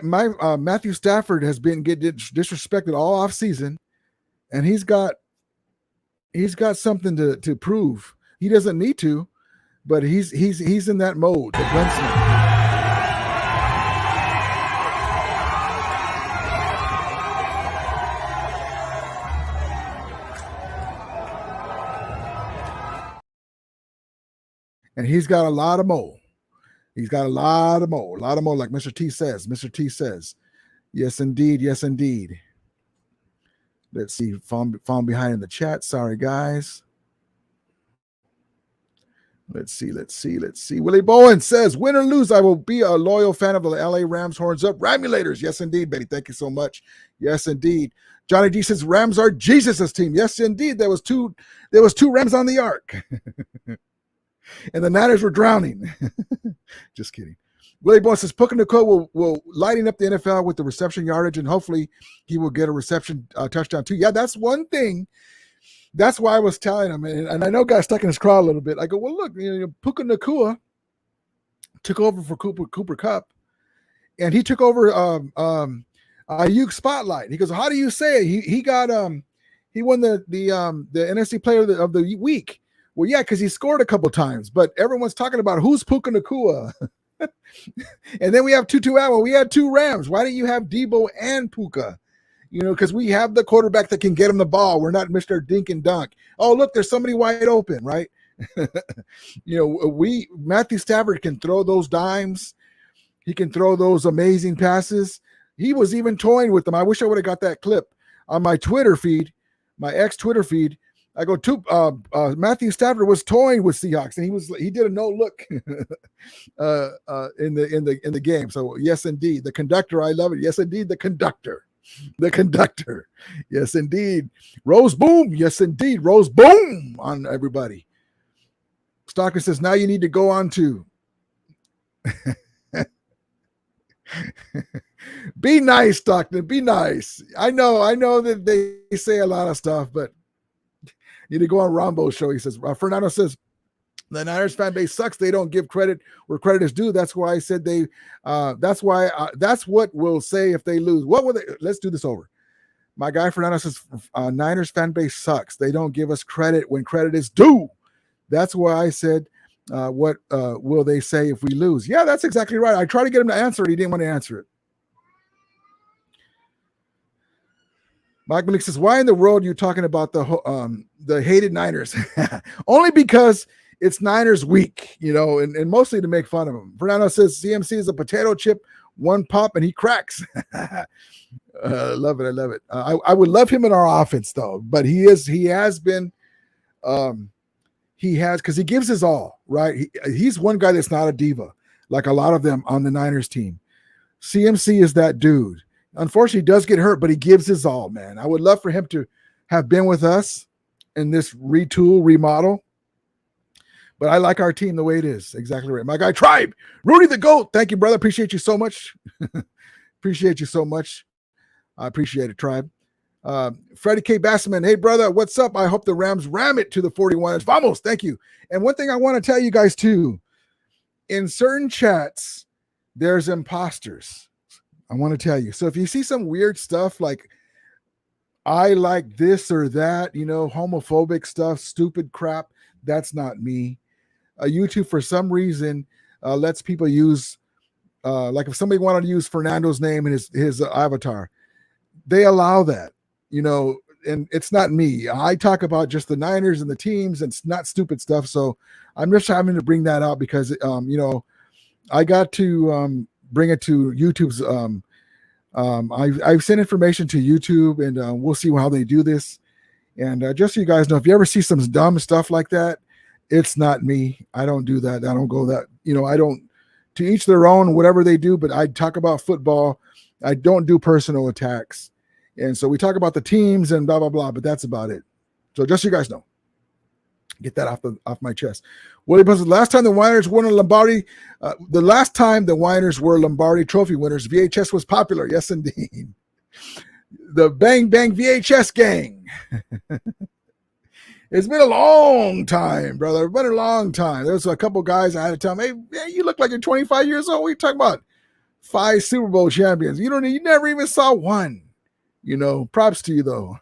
Matthew Stafford has been getting disrespected all off season, and he's got something to prove. He doesn't need to, but he's in that mode. The gunslinger. And he's got a lot of mo. He's got a lot of mo, like Mr. T says. Mr. T says, yes, indeed. Yes, indeed. Let's see. Falling behind in the chat. Sorry, guys. Let's see. Willie Bowen says, win or lose, I will be a loyal fan of the LA Rams. Horns up. Ramulators. Yes, indeed, Betty. Thank you so much. Yes, indeed. Johnny D says, Rams are Jesus' team. Yes, indeed. There was two Rams on the ark. And the Niners were drowning. Just kidding. Willie Boy says Puka Nacua will lighting up the NFL with the reception yardage, and hopefully he will get a reception touchdown too. Yeah, that's one thing. That's why I was telling him, and I know got stuck in his craw a little bit. I go, well, look, Puka Nacua took over for Cooper Kupp, and he took over Ayuk spotlight. He goes, how do you say it? He got he won the NFC Player of the Week. Well, yeah, because he scored a couple times, but everyone's talking about who's Puka Nacua. And then we have Tutu Atwell. We had 2 Rams. Why don't you have Debo and Puka? Because we have the quarterback that can get him the ball. We're not Mr. Dink and Dunk. Oh, look, there's somebody wide open, right? Matthew Stafford can throw those dimes. He can throw those amazing passes. He was even toying with them. I wish I would have got that clip on my Twitter feed, my ex Twitter feed. I go to Matthew Stafford was toying with Seahawks, and he did a no look in the game. So yes, indeed, the conductor. I love it. Yes, indeed, the conductor. Yes, indeed. Rose boom. Yes, indeed. Rose boom on everybody. Stockton says now you need to go on to. Be nice, Stockton. Be nice. I know that they say a lot of stuff, but. Need to go on Rambo's show. He says, Fernando says, the Niners fan base sucks. They don't give credit where credit is due. That's why I said that's what we'll say if they lose. What will they? Let's do this over. My guy Fernando says, Niners fan base sucks. They don't give us credit when credit is due. That's why I said, what will they say if we lose? Yeah, that's exactly right. I tried to get him to answer it. He didn't want to answer it. Mike Malik says, why in the world are you talking about the hated Niners? Only because it's Niners week, and mostly to make fun of them. Fernando says CMC is a potato chip, one pop, and he cracks. I love it. I love it. I would love him in our offense, though, but he has been, because he gives his all, right? He's one guy that's not a diva, like a lot of them on the Niners team. CMC is that dude. Unfortunately, he does get hurt, but he gives his all, man. I would love for him to have been with us in this remodel. But I like our team the way it is. Exactly right. My guy, Tribe, Rudy the GOAT. Thank you, brother. Appreciate you so much. Appreciate you so much. I appreciate it, Tribe. Freddie K. Bassman. Hey, brother, what's up? I hope the Rams ram it to the 41ers. Vamos. Thank you. And one thing I want to tell you guys, too, in certain chats, there's imposters. I want to tell you. So if you see some weird stuff like I like this or that, homophobic stuff, stupid crap, that's not me. YouTube, for some reason, lets people use, like if somebody wanted to use Fernando's name in his avatar, they allow that, and it's not me. I talk about just the Niners and the teams and it's not stupid stuff. So I'm just having to bring that out because, I got to bring it to YouTube's. I've sent information to YouTube, and we'll see how they do this. And just so you guys know, if you ever see some dumb stuff like that, it's not me. I don't do that. I don't go that. I don't. To each their own. Whatever they do, but I talk about football. I don't do personal attacks, and so we talk about the teams and blah blah blah. But that's about it. So just so you guys know. Get that off my chest. Willie Buzzard, last time the Winers won a Lombardi, the last time the Winers were Lombardi trophy winners, VHS was popular. Yes, indeed. The Bang Bang VHS gang. It's been a long time, brother. It's been a long time. There's a couple guys I had to tell them, hey, you look like you're 25 years old. What are you talking about? 5 Super Bowl champions. You never even saw one. Props to you, though.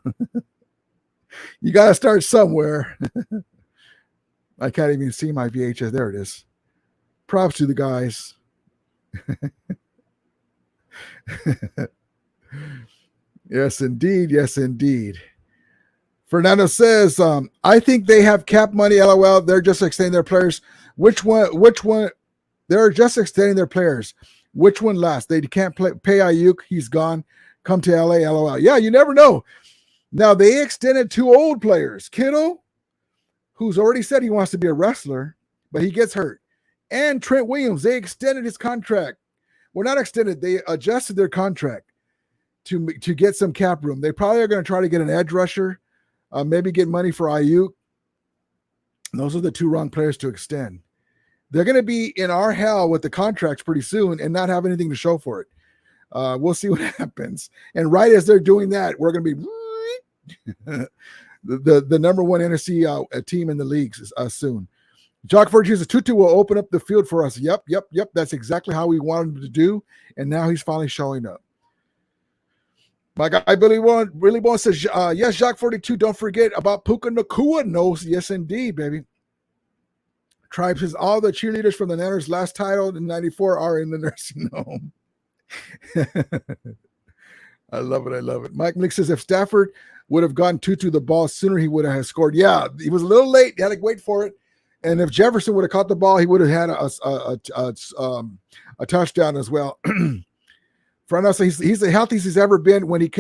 You got to start somewhere. I can't even see my VHS. There it is. Props to the guys. Yes, indeed. Yes, indeed. Fernando says, I think they have cap money. LOL. They're just extending their players. Which one? They're just extending their players. Which one last? They can't pay Ayuk. He's gone. Come to LA. LOL. Yeah, you never know. Now, they extended 2 old players. Kittle, who's already said he wants to be a wrestler, but he gets hurt. And Trent Williams, they extended his contract. Well, not extended. They adjusted their contract to get some cap room. They probably are going to try to get an edge rusher, maybe get money for Ayuk. Those are the 2 wrong players to extend. They're going to be in our hell with the contracts pretty soon and not have anything to show for it. We'll see what happens. And right as they're doing that, we're going to be the number one NFC team in the leagues soon. Jock Fortune's Tutu will open up the field for us. Yep. That's exactly how we wanted him to do. And now he's finally showing up. My guy Billy Bowen says, yes, Jacques 42. Don't forget about Puka Nakua. No, yes, indeed, baby. Tribe says all the cheerleaders from the Niners' last title in '94 are in the nursing home. I love it. Mike Mick says if Stafford would have gotten Tutu the ball sooner, he would have scored. Yeah, he was a little late. He had to wait for it. And if Jefferson would have caught the ball, he would have had a touchdown as well. Fernando says he's the healthiest he's ever been. When he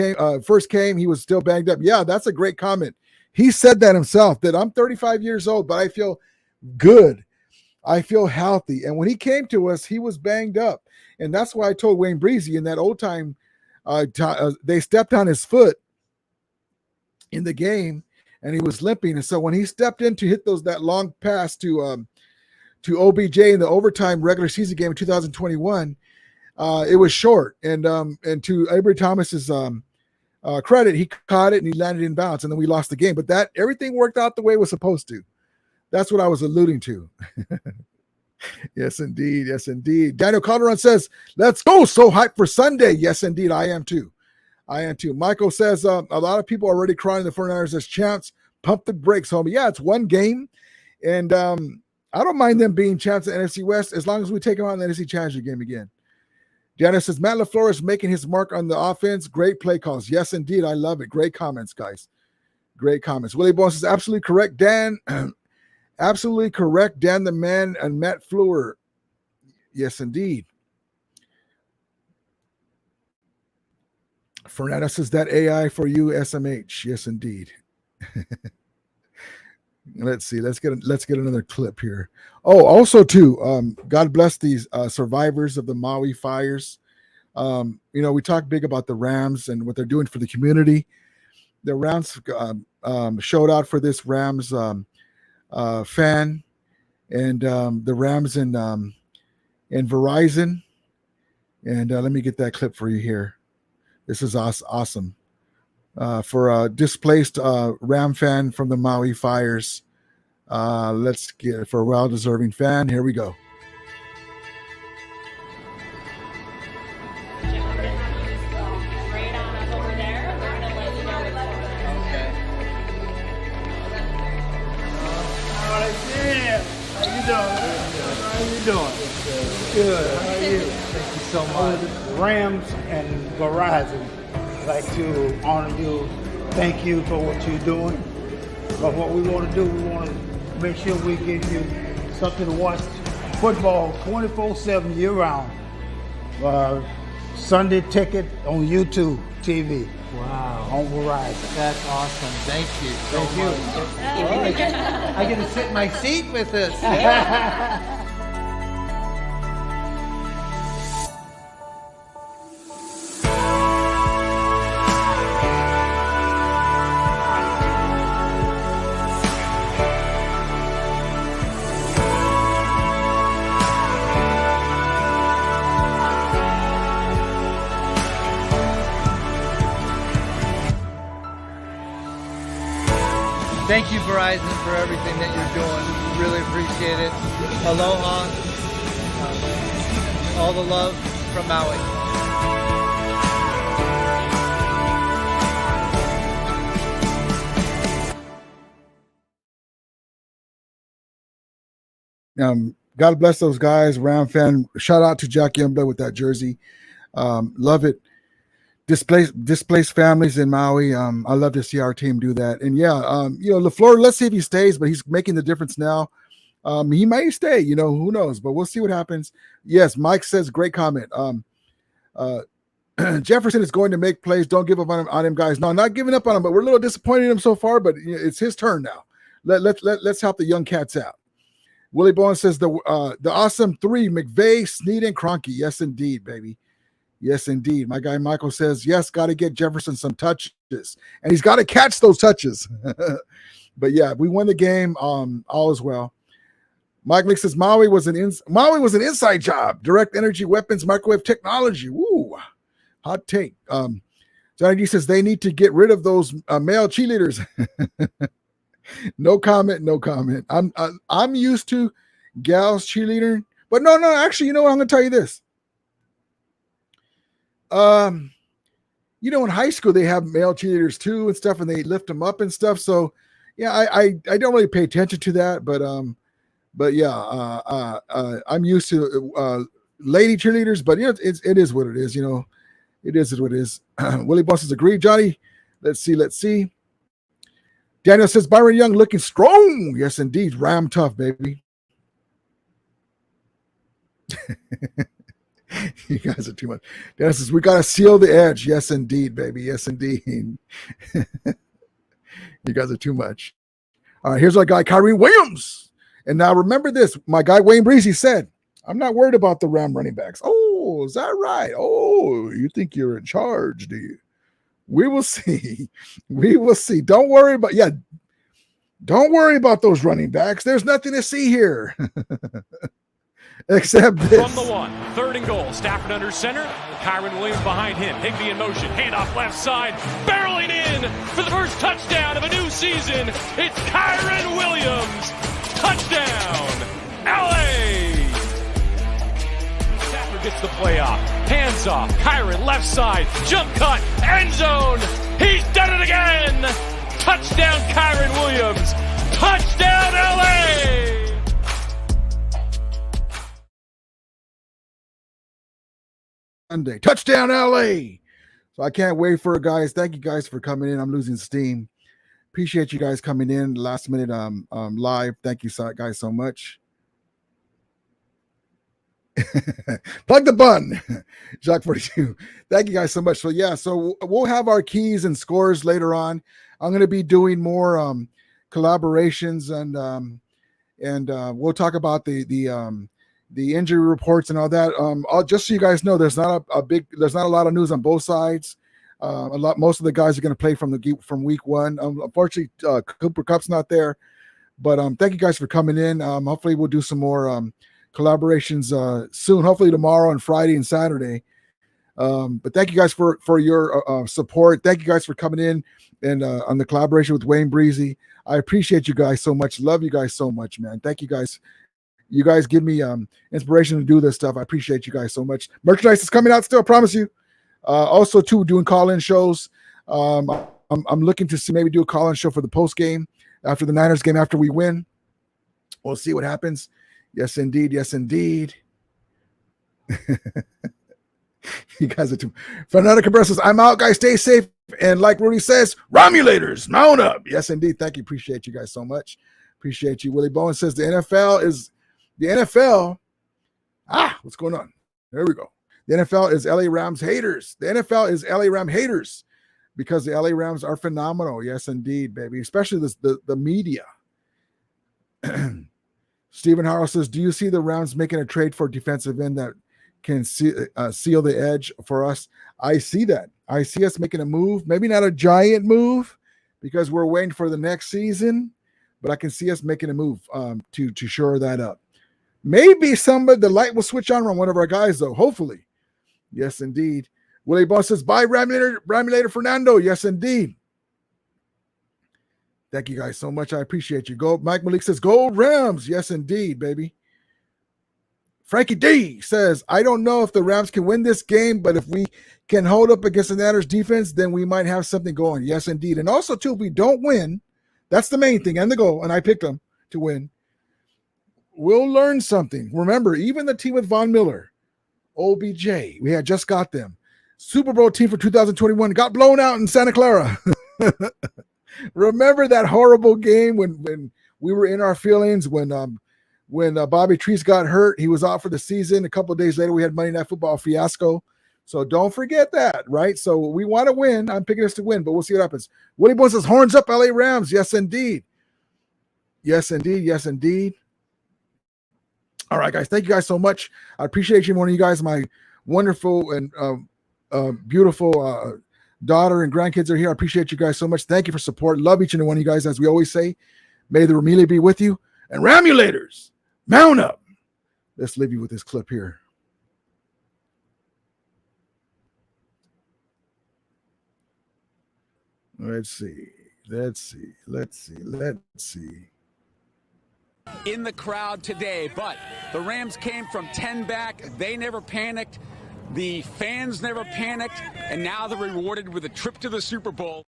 first came, he was still banged up. Yeah, that's a great comment. He said that himself, that I'm 35 years old, but I feel good. I feel healthy. And when he came to us, he was banged up. And that's why I told Wayne Breezy in that old time, they stepped on his foot in the game and he was limping. And so when he stepped in to hit that long pass to OBJ in the overtime regular season game in 2021, it was short. And to Avery Thomas's credit, he caught it and he landed in bounds, and then we lost the game. But everything worked out the way it was supposed to. That's what I was alluding to. Yes, indeed. Daniel Calderon says, let's go. So hyped for Sunday. Yes, indeed. I am too. Michael says, a lot of people are already crying the 49ers as champs. Pump the brakes, homie. Yeah, it's one game. And I don't mind them being champs in the NFC West as long as we take them out in the NFC Championship game again. Janice says, Matt LaFleur is making his mark on the offense. Great play calls. Yes, indeed. I love it. Great comments, guys. Great comments. Willie Bones says, absolutely correct, Dan. Absolutely correct, Dan the Man and Matt Fleur. Yes, indeed. Fernando says that AI for you, SMH. Yes, indeed. Let's see. Let's get another clip here. Oh, also too, God bless these survivors of the Maui fires. We talk big about the Rams and what they're doing for the community. The Rams showed out for this Rams fan, and the Rams and Verizon. And let me get that clip for you here. This is awesome. For a displaced Ram fan from the Maui fires. Let's get it for a well-deserving fan. Here we go. How you doing? Good. How are you? Thank you so much. Rams and Verizon, I'd like to honor you. Thank you for what you're doing. But what we want to do, we want to make sure we give you something to watch football 24/7 year-round. Sunday ticket on YouTube TV. Wow. On Verizon. That's awesome. Thank you so Thank you. much. I get to sit in my seat with us. Thank you, Verizon, for everything that you're doing. Really appreciate it. Aloha. All the love from Maui. God bless those guys. Ram fan. Shout out to Jack Youngblood with that jersey. Love it. Displaced families in Maui. I love to see our team do that. And yeah, LaFleur, let's see if he stays, but he's making the difference now. He may stay, who knows, but we'll see what happens. Yes, Mike says, great comment. Jefferson is going to make plays. Don't give up on him, guys. No, not giving up on him, but we're a little disappointed in him so far, but it's his turn now. Let's help the young cats out. Willie Bowen says the awesome three, McVay, Snead, and Kroenke. Yes, indeed, baby. Yes, indeed. My guy Michael says, yes, got to get Jefferson some touches. And he's got to catch those touches. But yeah, we won the game. All is well. Mike Lick says Maui was an inside job. Direct energy weapons, microwave technology. Woo, hot take. Johnny D says they need to get rid of those male cheerleaders. No comment. I'm used to gals cheerleader, but no. Actually, you know what? I'm gonna tell you this. In high school they have male cheerleaders too and stuff, and they lift them up and stuff. So yeah, I don't really pay attention to that, but yeah, I'm used to lady cheerleaders, but it is what it is. It is what it is. Willie Boss says agree, Johnny. Let's see. Daniel says Byron Young looking strong. Yes, indeed. Ram tough, baby. You guys are too much. Daniel says we got to seal the edge. Yes, indeed, baby. Yes, indeed. You guys are too much. All right, here's our guy, Kyrie Williams. And now remember this. My guy, Wayne Breezy, said, I'm not worried about the Ram running backs. Oh, is that right? Oh, you think you're in charge, do you? We will see. We will see. Don't worry about those running backs. There's nothing to see here. Except this. From the 1, 3rd and goal. Stafford under center. Kyron Williams behind him. Higbee in motion. Handoff left side. Barreling in for the first touchdown of a new season. It's Kyron Williams. Touchdown, LA. Stafford gets the play off. Hands off. Kyron left side. Jump cut. End zone. He's done it again. Touchdown, Kyron Williams. Touchdown, LA. Sunday. Touchdown, LA. So I can't wait for it, guys. Thank you guys for coming in. I'm losing steam. Appreciate you guys coming in last minute live. Thank you guys so much. Plug the bun. Jacques 42. Thank you guys so much. So yeah, so we'll have our keys and scores later on. I'm going to be doing more collaborations and we'll talk about the injury reports and all that. Just so you guys know, there's not a lot of news on both sides. Most of the guys are going to play from week 1. Unfortunately, Cooper Kupp's not there, but thank you guys for coming in. Hopefully, we'll do some more collaborations soon. Hopefully tomorrow and Friday and Saturday. But thank you guys for your support. Thank you guys for coming in and on the collaboration with Wayne Breezy. I appreciate you guys so much. Love you guys so much, man. Thank you guys. You guys give me inspiration to do this stuff. I appreciate you guys so much. Merchandise is coming out still, I promise you. Also, too, doing call-in shows. I'm looking to see maybe do a call-in show for the post game after the Niners game after we win. We'll see what happens. Yes, indeed. Yes, indeed. You guys are too. Fernando Cabrera says, I'm out, guys. Stay safe. And like Rudy says, Romulators, mount up. Yes, indeed. Thank you. Appreciate you guys so much. Appreciate you. Willie Bowen says the NFL. What's going on? There we go. The NFL is LA Rams haters. The NFL is LA Ram haters because the LA Rams are phenomenal. Yes, indeed, baby. Especially the media. Stephen Harrell says, do you see the Rams making a trade for defensive end that can seal the edge for us? I see that. I see us making a move. Maybe not a giant move because we're waiting for the next season, but I can see us making a move to shore that up. Maybe the light will switch on one of our guys, though. Hopefully. Yes, indeed. Willie Boss says, bye, Ramulator Fernando. Yes, indeed. Thank you guys so much. I appreciate you. Mike Malik says, go Rams. Yes, indeed, baby. Frankie D says, I don't know if the Rams can win this game, but if we can hold up against the Niners defense, then we might have something going. Yes, indeed. And also, too, if we don't win, that's the main thing and the goal, and I picked them to win. We'll learn something. Remember, even the team with Von Miller, OBJ, we had just got them. Super Bowl team for 2021 got blown out in Santa Clara. Remember that horrible game when we were in our feelings when Bobby Treese got hurt. He was out for the season. A couple of days later, we had Monday Night Football fiasco. So don't forget that, right? So we want to win. I'm picking us to win, but we'll see what happens. Willie Boy says, horns up, LA Rams. Yes, indeed. Yes, indeed. Yes, indeed. All right, guys. Thank you guys so much. I appreciate you, one of you guys. My wonderful and beautiful daughter and grandkids are here. I appreciate you guys so much. Thank you for support. Love each and one of you guys. As we always say, may the Ramili be with you. And Ramulators, Mount up. Let's leave you with this clip here. Let's see. In the crowd today, but the Rams came from 10 back. They never panicked. The fans never panicked. And now they're rewarded with a trip to the Super Bowl.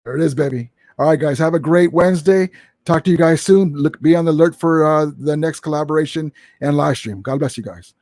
There it is, baby. All right, guys, have a great Wednesday. Talk to you guys soon. Be on the alert for the next collaboration and live stream. God bless you guys.